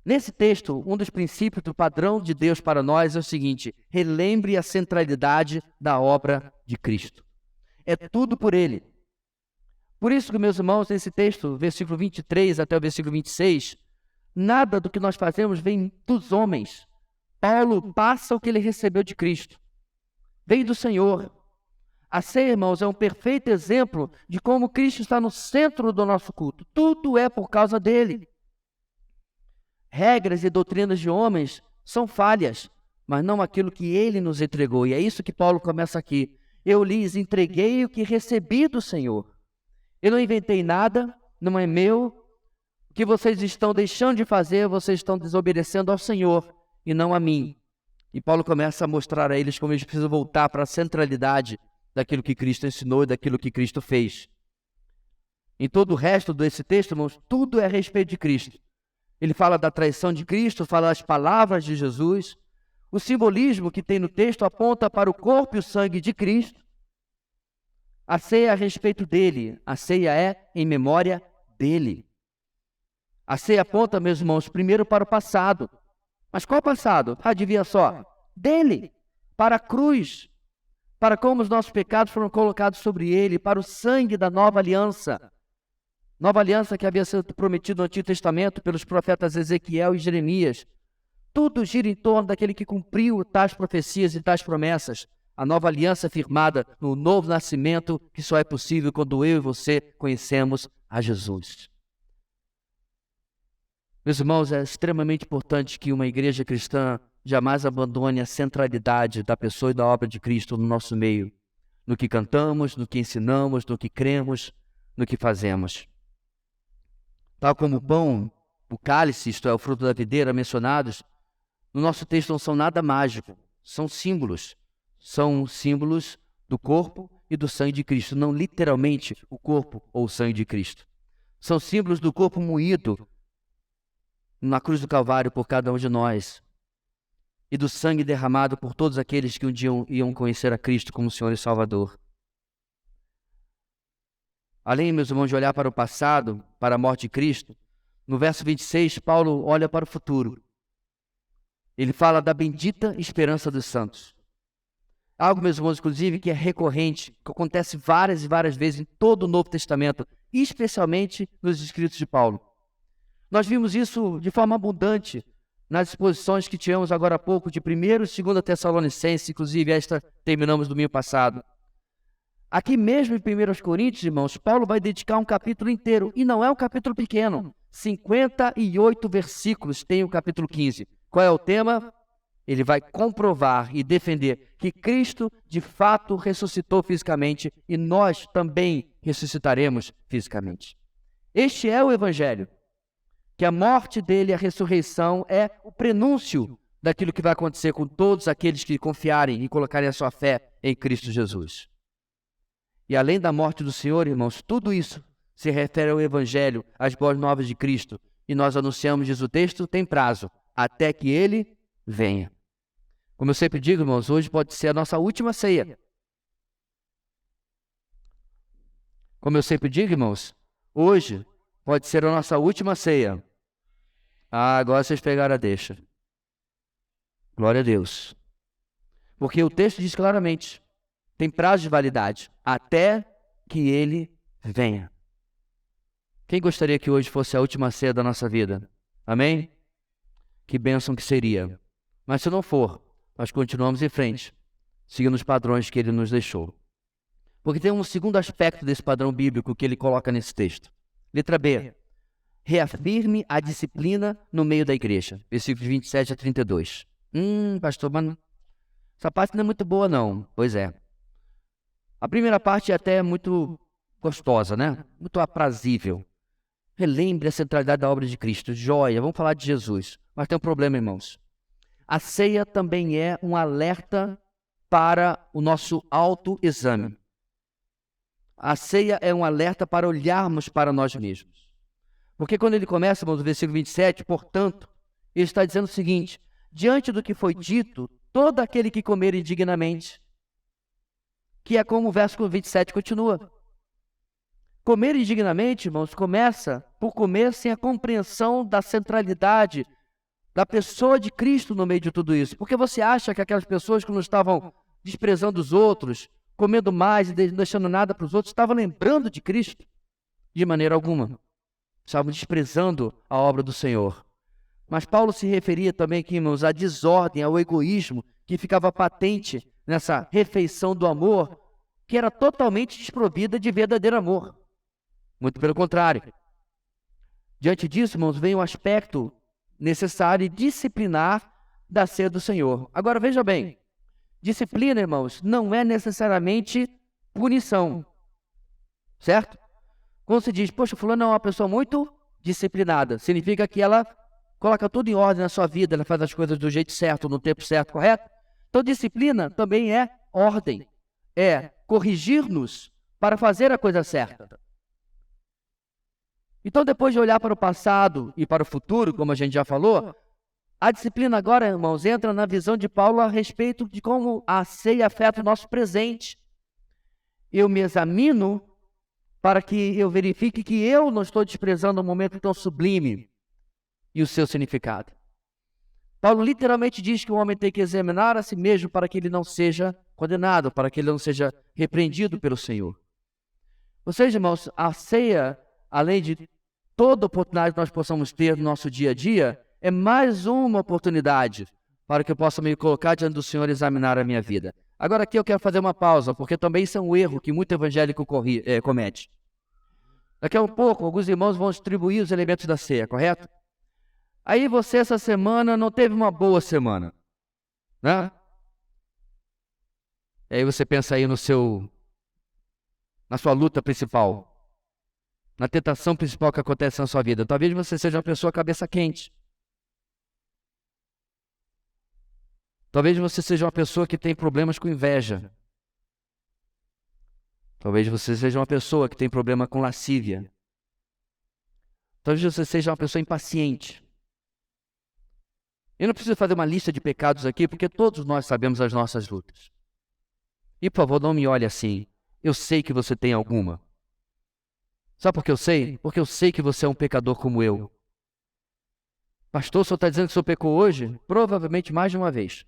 Nesse texto, um dos princípios do padrão de Deus para nós é o seguinte: relembre a centralidade da obra de Cristo. É tudo por Ele. Por isso que, meus irmãos, nesse texto, versículo 23 até o versículo 26, nada do que nós fazemos vem dos homens. Paulo passa o que ele recebeu de Cristo. Vem do Senhor. A ceia, irmãos, é um perfeito exemplo de como Cristo está no centro do nosso culto. Tudo é por causa dele. Regras e doutrinas de homens são falhas, mas não aquilo que ele nos entregou. E é isso que Paulo começa aqui. Eu lhes entreguei o que recebi do Senhor. Eu não inventei nada, não é meu. O que vocês estão deixando de fazer, vocês estão desobedecendo ao Senhor e não a mim. E Paulo começa a mostrar a eles como eles precisam voltar para a centralidade daquilo que Cristo ensinou e daquilo que Cristo fez. Em todo o resto desse texto, irmãos, tudo é a respeito de Cristo. Ele fala da traição de Cristo, fala das palavras de Jesus. O simbolismo que tem no texto aponta para o corpo e o sangue de Cristo. A ceia é a respeito dele, a ceia é em memória dele. A ceia aponta, meus irmãos, primeiro para o passado. Mas qual passado? Adivinha só? Dele, para a cruz, para como os nossos pecados foram colocados sobre ele, para o sangue da nova aliança. Nova aliança que havia sido prometida no Antigo Testamento pelos profetas Ezequiel e Jeremias. Tudo gira em torno daquele que cumpriu tais profecias e tais promessas. A nova aliança firmada no novo nascimento que só é possível quando eu e você conhecemos a Jesus. Meus irmãos, é extremamente importante que uma igreja cristã jamais abandone a centralidade da pessoa e da obra de Cristo no nosso meio, no que cantamos, no que ensinamos, no que cremos, no que fazemos. Tal como o pão, o cálice, isto é, o fruto da videira, mencionados, no nosso texto não são nada mágico, são símbolos do corpo e do sangue de Cristo, não literalmente o corpo ou o sangue de Cristo. São símbolos do corpo moído na cruz do Calvário por cada um de nós e do sangue derramado por todos aqueles que um dia iam conhecer a Cristo como Senhor e Salvador. Além, meus irmãos, de olhar para o passado, para a morte de Cristo, no verso 26, Paulo olha para o futuro. Ele fala da bendita esperança dos santos. Algo, meus irmãos, inclusive, que é recorrente, que acontece várias e várias vezes em todo o Novo Testamento, especialmente nos escritos de Paulo. Nós vimos isso de forma abundante nas exposições que tivemos agora há pouco, de 1º e 2º Tessalonicenses, inclusive esta terminamos domingo passado. Aqui mesmo em 1 Coríntios, irmãos, Paulo vai dedicar um capítulo inteiro, e não é um capítulo pequeno, 58 versículos tem o capítulo 15. Qual é o tema? Ele vai comprovar e defender que Cristo de fato ressuscitou fisicamente e nós também ressuscitaremos fisicamente. Este é o Evangelho, que a morte dele e a ressurreição é o prenúncio daquilo que vai acontecer com todos aqueles que confiarem e colocarem a sua fé em Cristo Jesus. E além da morte do Senhor, irmãos, tudo isso se refere ao Evangelho, às boas novas de Cristo. E nós anunciamos, diz o texto, tem prazo, até que ele venha. Como eu sempre digo, irmãos, hoje pode ser a nossa última ceia. Como eu sempre digo, irmãos, hoje pode ser a nossa última ceia. Ah, agora vocês pegaram a deixa. Glória a Deus. Porque o texto diz claramente, tem prazo de validade, até que ele venha. Quem gostaria que hoje fosse a última ceia da nossa vida? Amém? Que bênção que seria. Mas se não for, nós continuamos em frente, seguindo os padrões que ele nos deixou. Porque tem um segundo aspecto desse padrão bíblico que ele coloca nesse texto. Letra B. Reafirme a disciplina no meio da igreja. Versículos 27 a 32. Pastor, mas essa parte não é muito boa não. Pois é. A primeira parte é até muito gostosa, né? Muito aprazível. Relembre a centralidade da obra de Cristo. Joia, vamos falar de Jesus. Mas tem um problema, irmãos. A ceia também é um alerta para o nosso autoexame. A ceia é um alerta para olharmos para nós mesmos. Porque quando ele começa, irmãos, no versículo 27, portanto, ele está dizendo o seguinte: diante do que foi dito, todo aquele que comer indignamente, que é como o verso 27 continua. Comer indignamente, irmãos, começa por comer sem a compreensão da centralidade da pessoa de Cristo no meio de tudo isso. Porque você acha que aquelas pessoas que não estavam desprezando os outros, comendo mais e não deixando nada para os outros, estavam lembrando de Cristo? De maneira alguma. Estavam desprezando a obra do Senhor. Mas Paulo se referia também aqui, irmãos, à desordem, ao egoísmo que ficava patente nessa refeição do amor, que era totalmente desprovida de verdadeiro amor. Muito pelo contrário. Diante disso, irmãos, vem o aspecto necessário e disciplinar da ceia do Senhor. Agora, veja bem, disciplina, irmãos, não é necessariamente punição, certo? Quando se diz, poxa, fulano é uma pessoa muito disciplinada, significa que ela coloca tudo em ordem na sua vida, ela faz as coisas do jeito certo, no tempo certo, correto? Então, disciplina também é ordem, é corrigir-nos para fazer a coisa certa. Então, depois de olhar para o passado e para o futuro, como a gente já falou, a disciplina agora, irmãos, entra na visão de Paulo a respeito de como a ceia afeta o nosso presente. Eu me examino para que eu verifique que eu não estou desprezando um momento tão sublime e o seu significado. Paulo literalmente diz que o homem tem que examinar a si mesmo para que ele não seja condenado, para que ele não seja repreendido pelo Senhor. Ou seja, irmãos, a ceia, além de toda oportunidade que nós possamos ter no nosso dia a dia, é mais uma oportunidade para que eu possa me colocar diante do Senhor e examinar a minha vida. Agora aqui eu quero fazer uma pausa, porque também isso é um erro que muito evangélico comete. Daqui a um pouco, alguns irmãos vão distribuir os elementos da ceia, correto? Aí você, essa semana, não teve uma boa semana, né? E aí você pensa aí na sua luta principal, na tentação principal que acontece na sua vida. Talvez você seja uma pessoa cabeça quente. Talvez você seja uma pessoa que tem problemas com inveja. Talvez você seja uma pessoa que tem problema com lascívia. Talvez você seja uma pessoa impaciente. Eu não preciso fazer uma lista de pecados aqui, porque todos nós sabemos as nossas lutas. E, por favor, não me olhe assim. Eu sei que você tem alguma. Sabe por que eu sei? Porque eu sei que você é um pecador como eu. Pastor, o senhor está dizendo que o senhor pecou hoje? Provavelmente mais de uma vez.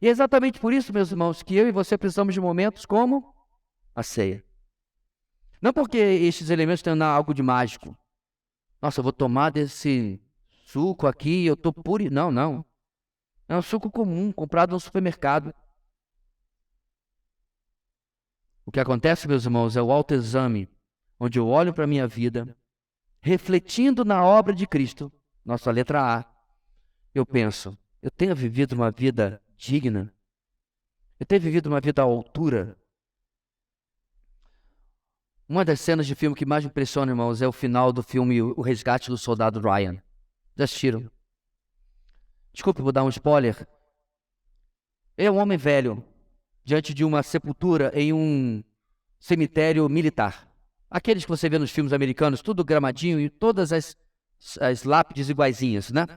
E é exatamente por isso, meus irmãos, que eu e você precisamos de momentos como a ceia. Não porque estes elementos tenham algo de mágico. Nossa, eu vou tomar desse suco aqui, eu estou puro. Não, não. É um suco comum, comprado no supermercado. O que acontece, meus irmãos, é o autoexame, onde eu olho para a minha vida, refletindo na obra de Cristo, nossa letra A, eu penso, eu tenho vivido uma vida digna? Eu tenho vivido uma vida à altura? Uma das cenas de filme que mais me impressiona, irmãos, é o final do filme O Resgate do Soldado Ryan. Já assistiram? Desculpe, vou dar um spoiler. É um homem velho, diante de uma sepultura em um cemitério militar. Aqueles que você vê nos filmes americanos, tudo gramadinho e todas as lápides iguaizinhas, né?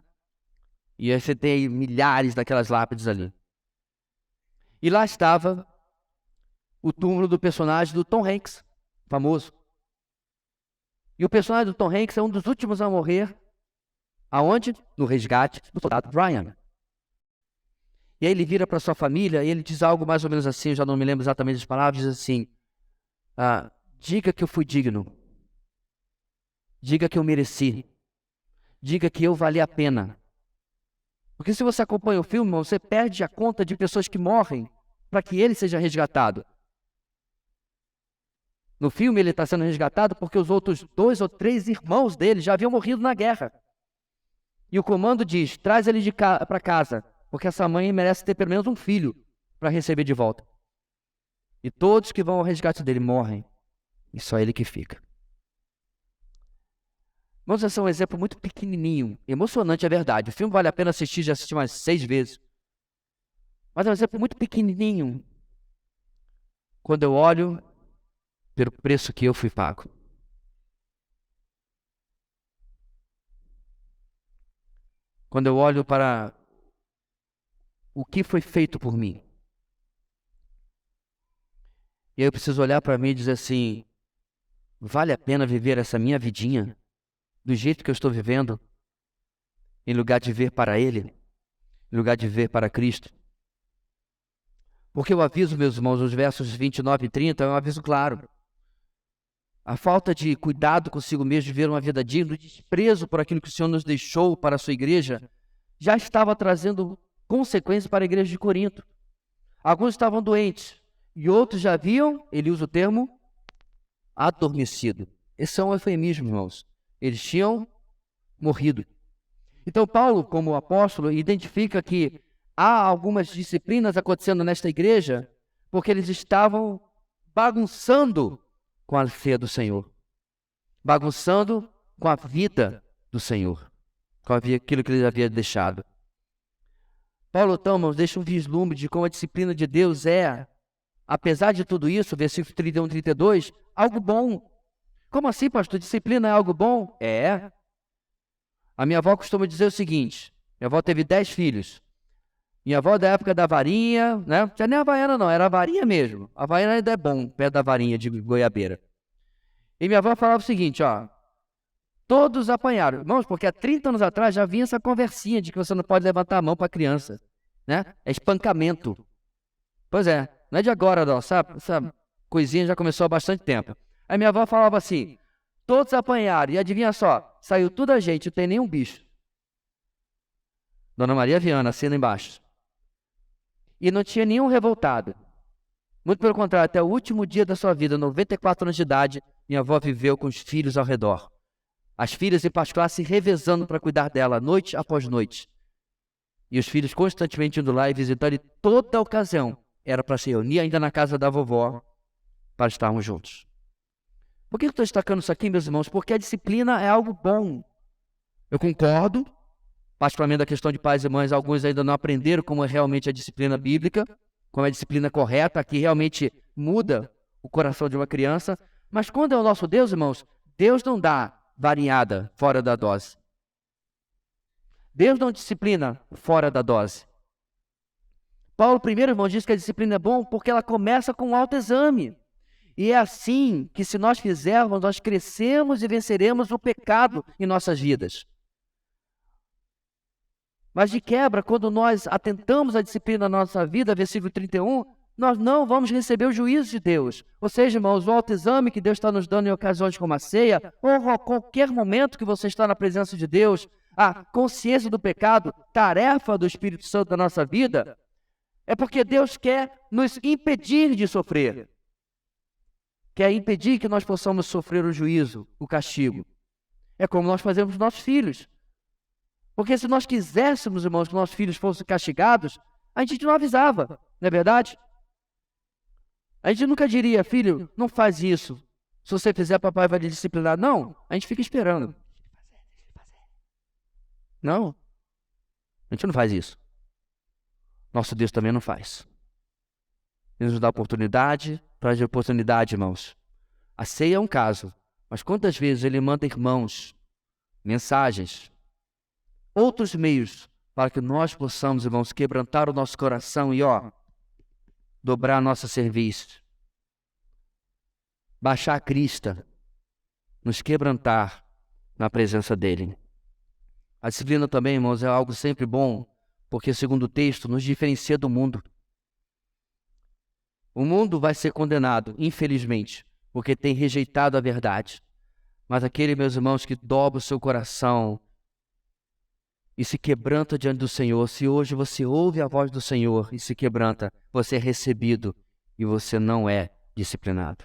E aí você tem milhares daquelas lápides ali. E lá estava o túmulo do personagem do Tom Hanks, famoso. E o personagem do Tom Hanks é um dos últimos a morrer. Aonde? No resgate do soldado Ryan. E aí ele vira para sua família e ele diz algo mais ou menos assim, eu já não me lembro exatamente das palavras, diz assim, diga que eu fui digno, diga que eu mereci, diga que eu vali a pena. Porque se você acompanha o filme, você perde a conta de pessoas que morrem para que ele seja resgatado. No filme ele está sendo resgatado porque os outros 2 ou 3 irmãos dele já haviam morrido na guerra. E o comando diz, traz ele para casa, porque essa mãe merece ter pelo menos um filho para receber de volta. E todos que vão ao resgate dele morrem. E só ele que fica. Vamos esse é um exemplo muito pequenininho. Emocionante, é verdade. O filme vale a pena assistir, já assisti umas 6 vezes. Mas é um exemplo muito pequenininho. Quando eu olho pelo preço que eu fui pago. Quando eu olho para o que foi feito por mim. E aí eu preciso olhar para mim e dizer assim, vale a pena viver essa minha vidinha do jeito que eu estou vivendo, em lugar de ver para Ele, em lugar de ver para Cristo? Porque eu aviso, meus irmãos, os versos 29 e 30 é um aviso claro. A falta de cuidado consigo mesmo, de ver uma vida digna, o desprezo por aquilo que o Senhor nos deixou para a sua igreja, já estava trazendo consequências para a igreja de Corinto. Alguns estavam doentes e outros já haviam, ele usa o termo, adormecido. Esse é um eufemismo, irmãos. Eles tinham morrido. Então, Paulo, como apóstolo, identifica que há algumas disciplinas acontecendo nesta igreja porque eles estavam bagunçando com a fé do Senhor, bagunçando com a vida do Senhor, com aquilo que ele havia deixado. Paulo, então, irmãos, deixa um vislumbre de como a disciplina de Deus é, apesar de tudo isso, versículos 31 e 32, algo bom. Como assim, pastor? Disciplina é algo bom? É. A minha avó costuma dizer o seguinte, minha avó teve 10 filhos. Minha avó da época da varinha, né? Não tinha nem a havaiana não, era a varinha mesmo. A havaiana ainda é bom, perto da varinha de goiabeira. E minha avó falava o seguinte, ó, todos apanharam. Irmãos, porque há 30 anos atrás já vinha essa conversinha de que você não pode levantar a mão para a criança, né? É espancamento. Pois é, não é de agora não, sabe? Essa coisinha já começou há bastante tempo. Aí minha avó falava assim, todos apanharam, e adivinha só, saiu tudo a gente, não tem nenhum bicho. Dona Maria Viana, assina embaixo. E não tinha nenhum revoltado. Muito pelo contrário, até o último dia da sua vida, 94 anos de idade, minha avó viveu com os filhos ao redor. As filhas, em particular, se revezando para cuidar dela, noite após noite. E os filhos constantemente indo lá e visitando, e toda ocasião era para se reunir ainda na casa da vovó, para estarmos juntos. Por que eu estou destacando isso aqui, meus irmãos? Porque a disciplina é algo bom. Eu concordo, particularmente da questão de pais e mães, alguns ainda não aprenderam como é realmente a disciplina bíblica, como é a disciplina correta, que realmente muda o coração de uma criança. Mas quando é o nosso Deus, irmãos, Deus não dá variada fora da dose. Deus não disciplina fora da dose. Paulo, primeiro, irmão, diz que a disciplina é bom porque ela começa com um autoexame. E é assim que, se nós fizermos, nós crescemos e venceremos o pecado em nossas vidas. Mas de quebra, quando nós atentamos à disciplina na nossa vida, versículo 31, nós não vamos receber o juízo de Deus. Ou seja, irmãos, o autoexame que Deus está nos dando em ocasiões como a ceia, ou a qualquer momento que você está na presença de Deus, a consciência do pecado, tarefa do Espírito Santo da nossa vida, é porque Deus quer nos impedir de sofrer. Quer impedir que nós possamos sofrer o juízo, o castigo. É como nós fazemos com nossos filhos. Porque se nós quiséssemos, irmãos, que nossos filhos fossem castigados, a gente não avisava, não é verdade? A gente nunca diria, filho, não faz isso. Se você fizer, papai vai lhe disciplinar. Não, a gente fica esperando. Não, a gente não faz isso. Nosso Deus também não faz. Ele nos dá oportunidade, traz oportunidade, irmãos. A ceia é um caso, mas quantas vezes Ele manda irmãos, mensagens, outros meios para que nós possamos, irmãos, quebrantar o nosso coração e, dobrar a nossa cerviz, baixar a crista, nos quebrantar na presença dEle. A disciplina também, irmãos, é algo sempre bom, porque, segundo o texto, nos diferencia do mundo. O mundo vai ser condenado, infelizmente, porque tem rejeitado a verdade. Mas aquele, meus irmãos, que dobra o seu coração e se quebranta diante do Senhor, se hoje você ouve a voz do Senhor e se quebranta, você é recebido e você não é disciplinado.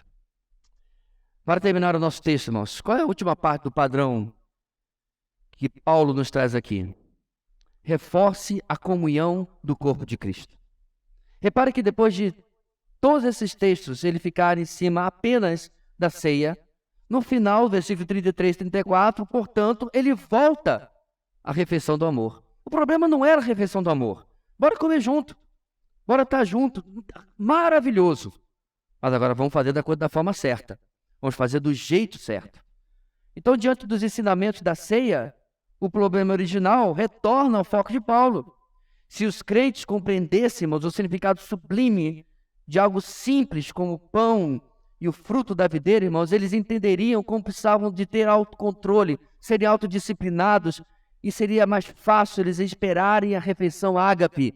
Para terminar o nosso texto, irmãos, qual é a última parte do padrão que Paulo nos traz aqui? Reforce a comunhão do corpo de Cristo. Repare que depois de todos esses textos ele ficaram em cima apenas da ceia, no final, versículo 33 e 34, portanto, ele volta à refeição do amor. O problema não era a refeição do amor. Bora comer junto. Bora estar junto. Maravilhoso. Mas agora vamos fazer da forma certa. Vamos fazer do jeito certo. Então, diante dos ensinamentos da ceia, o problema original retorna ao foco de Paulo. Se os crentes compreendêssemos o significado sublime de algo simples como o pão e o fruto da videira, irmãos, eles entenderiam como precisavam de ter autocontrole, seriam autodisciplinados e seria mais fácil eles esperarem a refeição ágape,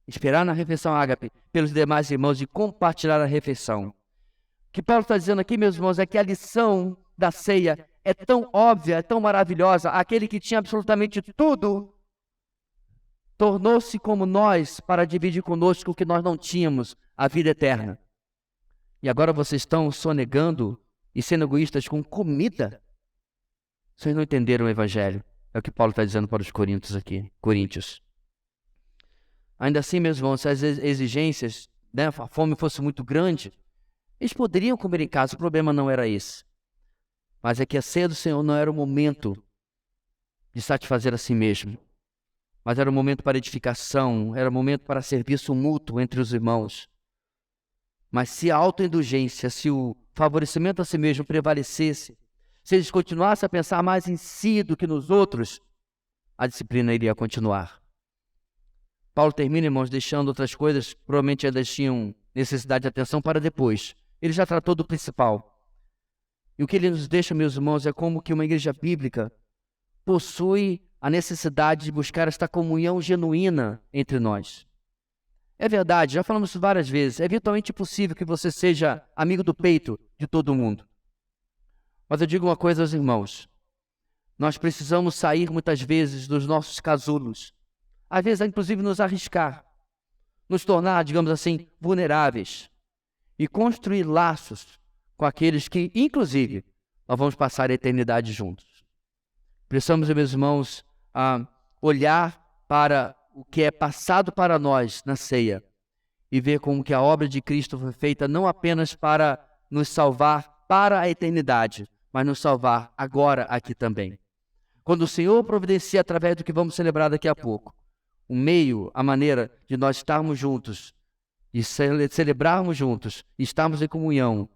esperar na refeição ágape pelos demais irmãos e compartilhar a refeição. O que Paulo está dizendo aqui, meus irmãos, é que a lição da ceia é tão óbvia, é tão maravilhosa. Aquele que tinha absolutamente tudo tornou-se como nós para dividir conosco o que nós não tínhamos, a vida eterna. E agora vocês estão sonegando e sendo egoístas com comida? Vocês não entenderam o evangelho. É o que Paulo está dizendo para os coríntios aqui. Ainda assim, meus irmãos, se as exigências, a fome fosse muito grande, eles poderiam comer em casa, o problema não era esse. Mas é que a ceia do Senhor não era o momento de satisfazer a si mesmo, mas era o momento para edificação, era o momento para serviço mútuo entre os irmãos. Mas se a autoindulgência, se o favorecimento a si mesmo prevalecesse, se eles continuassem a pensar mais em si do que nos outros, a disciplina iria continuar. Paulo termina, irmãos, deixando outras coisas, provavelmente elas tinham necessidade de atenção para depois. Ele já tratou do principal. E o que ele nos deixa, meus irmãos, é como que uma igreja bíblica possui a necessidade de buscar esta comunhão genuína entre nós. É verdade, já falamos isso várias vezes, é virtualmente impossível que você seja amigo do peito de todo mundo. Mas eu digo uma coisa aos irmãos, nós precisamos sair muitas vezes dos nossos casulos, às vezes inclusive nos arriscar, nos tornar, digamos assim, vulneráveis e construir laços com aqueles que, inclusive, nós vamos passar a eternidade juntos. Precisamos, meus irmãos, olhar para o que é passado para nós na ceia e ver como que a obra de Cristo foi feita não apenas para nos salvar para a eternidade, mas nos salvar agora aqui também. Quando o Senhor providencia através do que vamos celebrar daqui a pouco, o meio, a maneira de nós estarmos juntos e celebrarmos juntos, estarmos em comunhão,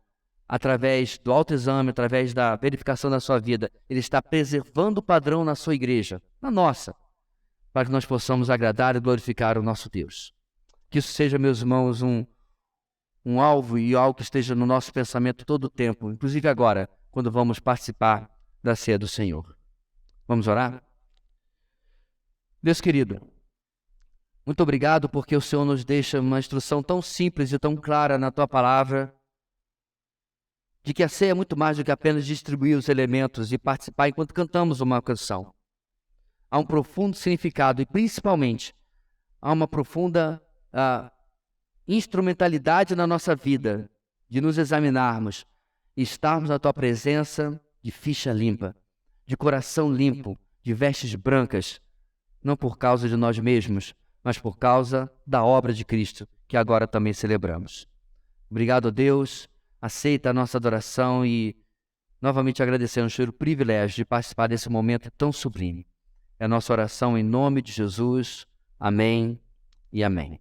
através do autoexame, através da verificação da sua vida, Ele está preservando o padrão na sua igreja, na nossa, para que nós possamos agradar e glorificar o nosso Deus. Que isso seja, meus irmãos, um alvo e algo que esteja no nosso pensamento todo o tempo, inclusive agora, quando vamos participar da ceia do Senhor. Vamos orar? Deus querido, muito obrigado porque o Senhor nos deixa uma instrução tão simples e tão clara na Tua palavra, de que a ceia é muito mais do que apenas distribuir os elementos e participar enquanto cantamos uma canção. Há um profundo significado e, principalmente, há uma profunda instrumentalidade na nossa vida de nos examinarmos e estarmos na Tua presença de ficha limpa, de coração limpo, de vestes brancas, não por causa de nós mesmos, mas por causa da obra de Cristo, que agora também celebramos. Obrigado, Deus. Aceita a nossa adoração e novamente agradecemos pelo privilégio de participar desse momento tão sublime. É a nossa oração em nome de Jesus. Amém e amém.